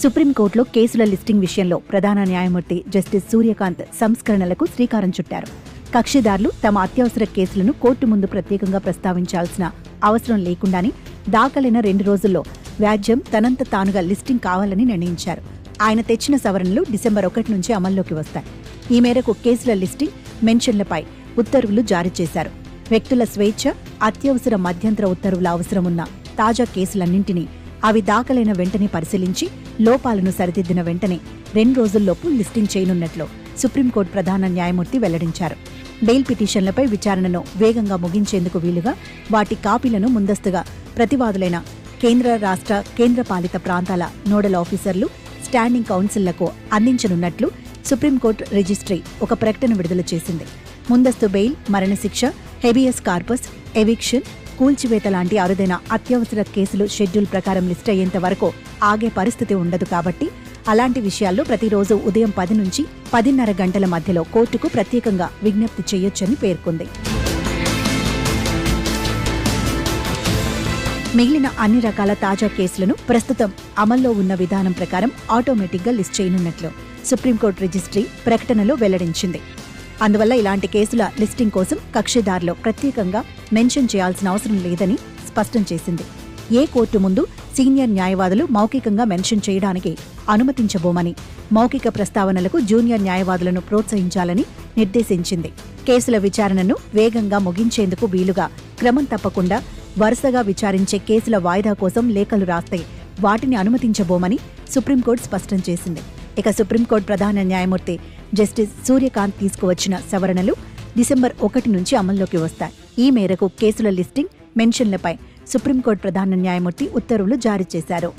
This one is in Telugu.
సుప్రీంకోర్టులో కేసుల లిస్టింగ్ విషయంలో ప్రధాన న్యాయమూర్తి జస్టిస్ సూర్యకాంత్ సంస్కరణలకు శ్రీకారం చుట్టారు. కక్షిదారులు తమ అత్యవసర కేసులను కోర్టు ముందు ప్రత్యేకంగా ప్రస్తావించాల్సిన అవసరం లేకుండానే దాఖలైన 2 రోజుల్లో వ్యాజ్యం తనంత తానుగా లిస్టింగ్ కావాలని నిర్ణయించారు. ఆయన తెచ్చిన సవరణలు డిసెంబర్ 1 నుంచి అమల్లోకి వస్తాయి. ఈ మేరకు కేసుల లిస్టింగ్, మెన్షన్లపై ఉత్తర్వులు జారీ చేశారు. వ్యక్తుల స్వేచ్ఛ, అత్యవసర మధ్యంతర ఉత్తర్వుల అవసరమున్న తాజా కేసులన్నింటినీ అవి దాఖలైన వెంటనే పరిశీలించి లోపాలను సరిదిద్దిన వెంటనే 2 రోజుల్లోపు లిస్టింగ్ చేయనున్నట్లు సుప్రీంకోర్టు ప్రధాన న్యాయమూర్తి వెల్లడించారు. బెయిల్ పిటిషన్లపై విచారణను వేగంగా ముగించేందుకు వీలుగా వాటి కాపీలను ముందస్తుగా ప్రతివాదులైన కేంద్ర, రాష్ట్ర, కేంద్రపాలిత ప్రాంతాల నోడల్ ఆఫీసర్లు, స్టాండింగ్ కౌన్సిల్లకు అందించనున్నట్లు సుప్రీంకోర్టు రిజిస్ట్రీ ఒక ప్రకటన విడుదల చేసింది. ముందస్తు బెయిల్, మరణశిక్ష, హెబియస్ కార్పస్, ఎవిక్షన్, కూల్చివేత లాంటి అరుదైన అత్యవసర కేసులు షెడ్యూల్ ప్రకారం లిస్ట్ అయ్యేంత వరకు ఆగే పరిస్థితి ఉండదు కాబట్టి అలాంటి విషయాల్లో ప్రతిరోజు ఉదయం 10 నుంచి 10:30 గంటల మధ్యలో కోర్టుకు ప్రత్యేకంగా విజ్ఞప్తి చేయొచ్చని పేర్కొంది. మిగిలిన అన్ని రకాల తాజా కేసులను ప్రస్తుతం అమల్లో ఉన్న విధానం ప్రకారం ఆటోమేటిక్గా లిస్ట్ చేయనున్నట్లు సుప్రీంకోర్టు రిజిస్ట్రీ ప్రకటనలో వెల్లడించింది. అందువల్ల ఇలాంటి కేసుల లిస్టింగ్ కోసం కక్షిదారులు ప్రత్యేకంగా మెన్షన్ చేయాల్సిన అవసరం లేదని స్పష్టం చేసింది. ఏ కోర్టు ముందు సీనియర్ న్యాయవాదులు మౌఖికంగా మెన్షన్ చేయడానికి అనుమతించబోమని, మౌఖిక ప్రస్తావనలకు జూనియర్ న్యాయవాదులను ప్రోత్సహించాలని నిర్దేశించింది. కేసుల విచారణను వేగంగా ముగించేందుకు వీలుగా క్రమం తప్పకుండా వరుసగా విచారించే కేసుల వాయిదా కోసం లేఖలు రాస్తే వాటిని అనుమతించబోమని సుప్రీంకోర్టు స్పష్టం చేసింది. ఇక సుప్రీంకోర్టు ప్రధాన న్యాయమూర్తి జస్టిస్ సూర్యకాంత్ తీసుకువచ్చిన సవరణలు డిసెంబర్ 1 నుంచి అమల్లోకి వస్తాయి. ఈ మేరకు కేసుల లిస్టింగ్, మెన్షన్లపై సుప్రీంకోర్టు ప్రధాన న్యాయమూర్తి ఉత్తర్వులు జారీ చేశారు.